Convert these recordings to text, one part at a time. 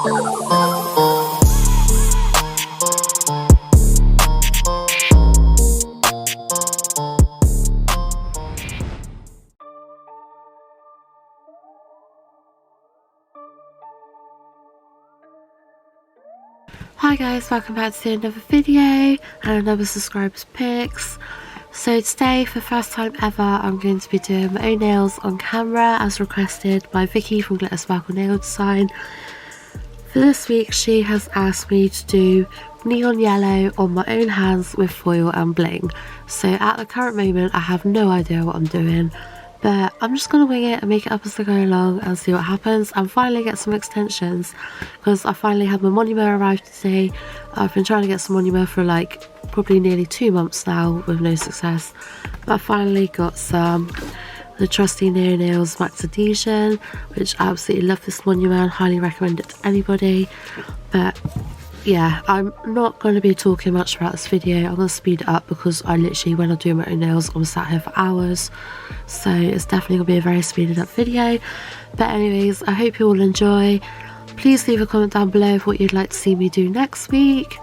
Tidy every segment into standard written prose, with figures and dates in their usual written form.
Hi guys, welcome back to another video and another subscribers picks. So today, for the first time ever, I'm going to be doing my own nails on camera as requested by Vicky from Glitter Sparkle Nail Design. For this week, she has asked me to do neon yellow on my own hands with foil and bling. So at the current moment, I have no idea what I'm doing, but I'm just going to wing it and make it up as I go along and see what happens, and finally get some extensions because I finally had my monument arrive today. I've been trying to get some monument for like probably nearly 2 months now with no success, but I finally got some. The trusty Neo Nails Max Adhesion, which I absolutely love this monument, highly recommend it to anybody. But yeah, I'm not going to be talking much about this video. I'm going to speed it up because I literally, when I do my own nails, I'm sat here for hours, so it's definitely going to be a very speeded up video. But anyways, I hope you all enjoy. Please leave a comment down below of what you'd like to see me do next week,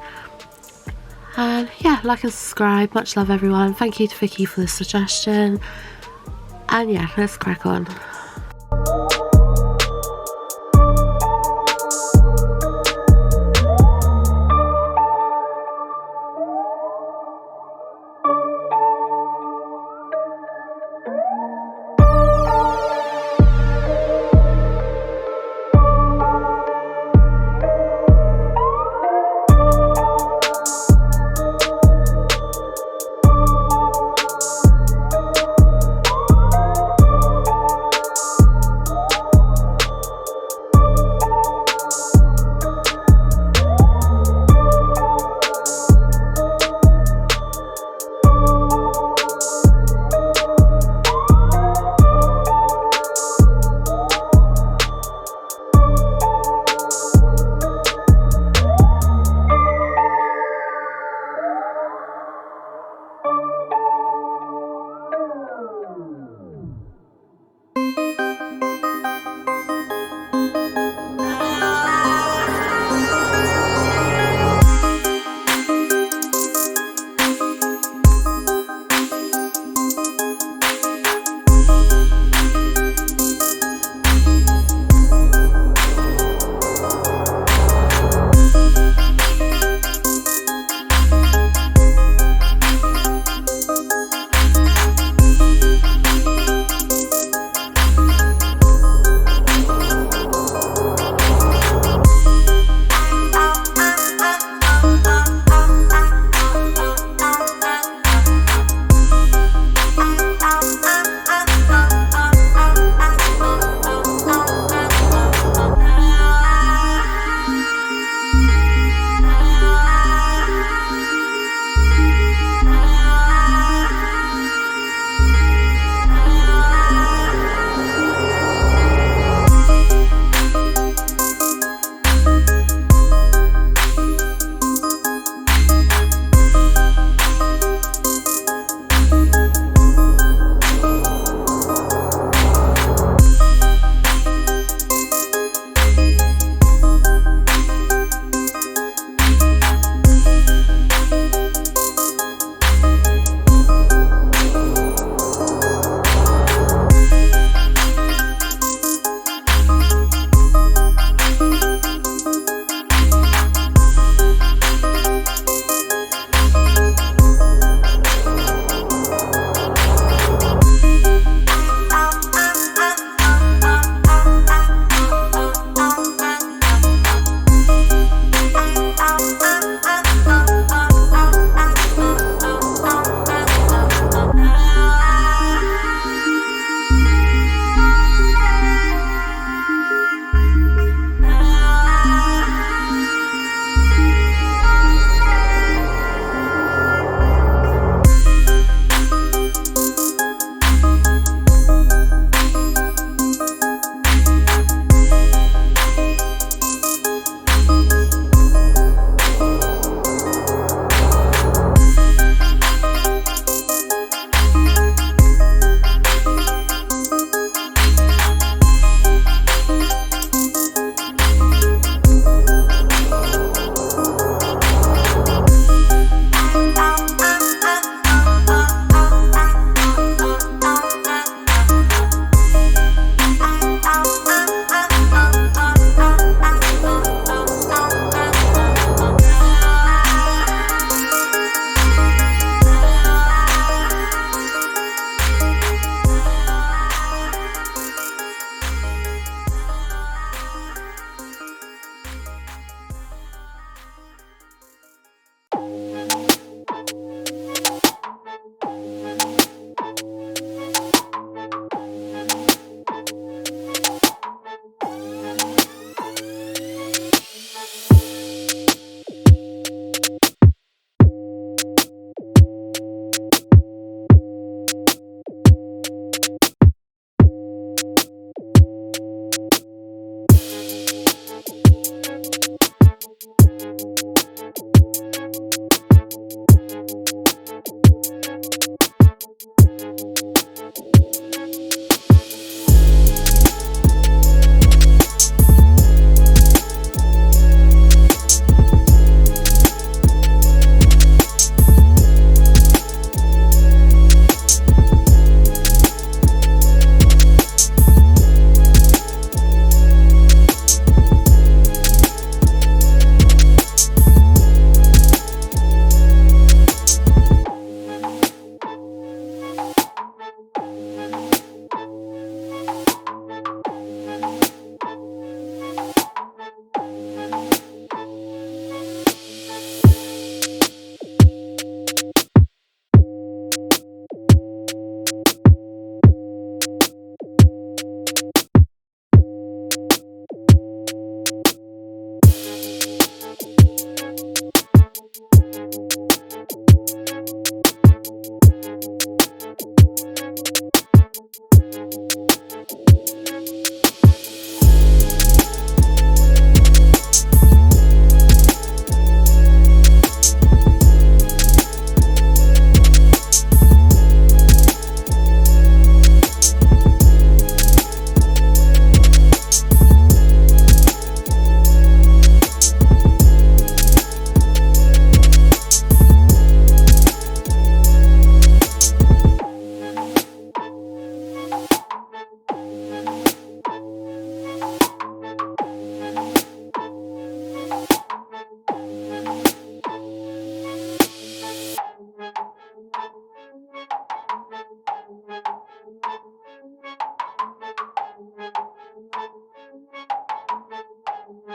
and yeah, like and subscribe. Much love everyone. Thank you to Vicky for the suggestion, and yeah, let's crack on.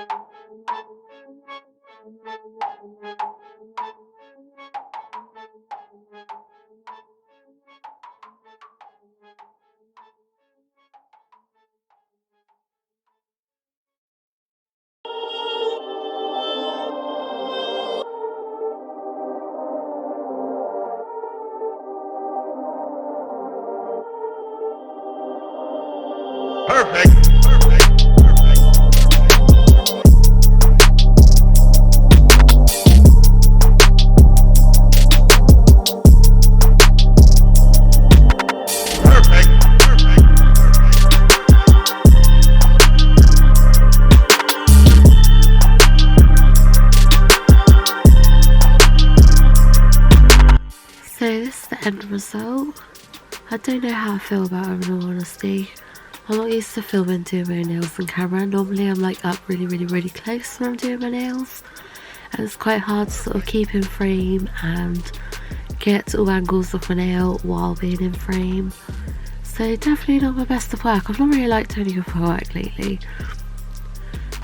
So this is the end result. I don't know how I feel about it in all honesty. I'm not used to filming doing my nails on camera. Normally I'm like up really close when I'm doing my nails. And it's quite hard to sort of keep in frame and get all angles of my nail while being in frame. So definitely not my best of work. I've not really liked turning off my work lately.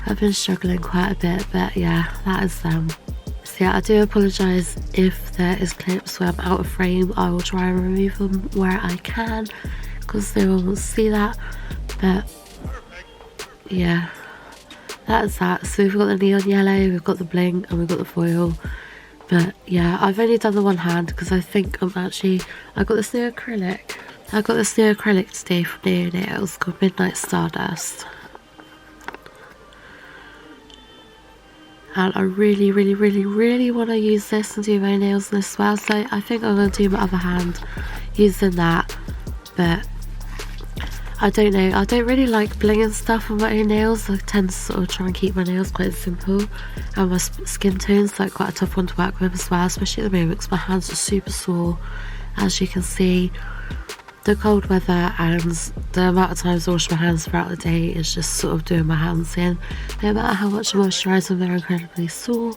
I've been struggling quite a bit, but yeah, that is So yeah, I do apologise if there is clips where I'm out of frame. I will try and remove them where I can because no one will see that. But yeah, that's that. So we've got the neon yellow, we've got the bling, and we've got the foil. But yeah, I've only done the one hand because I think I got this new acrylic. I got this new acrylic today from Neo Nails called Midnight Stardust. And I really want to use this and do my nails in this as well, so I think I'm going to do my other hand using that. But I don't know, I don't really like bling and stuff on my own nails. I tend to sort of try and keep my nails quite simple, and my skin tone's like quite a tough one to work with as well, especially at the moment because my hands are super sore, as you can see. The cold weather and the amount of times I wash my hands throughout the day is just sort of doing my hands in. No matter how much I moisturise them, they're incredibly sore.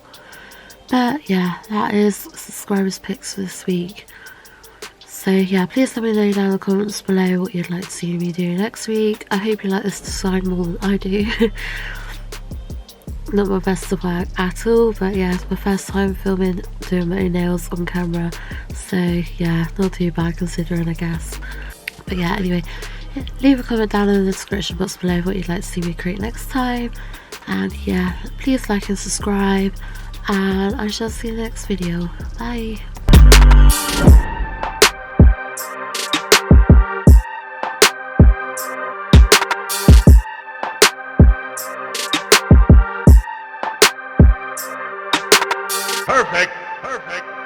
But yeah, that is subscribers picks for this week. So yeah, please let me know down in the comments below what you'd like to see me do next week. I hope you like this design more than I do. Not my best of work at all, but yeah, it's my first time filming, doing my own nails on camera, so yeah, not too bad considering, I guess. But yeah, anyway, leave a comment down in the description box below what you'd like to see me create next time, and yeah, please like and subscribe, and I shall see you in the next video. Bye. Perfect. Perfect.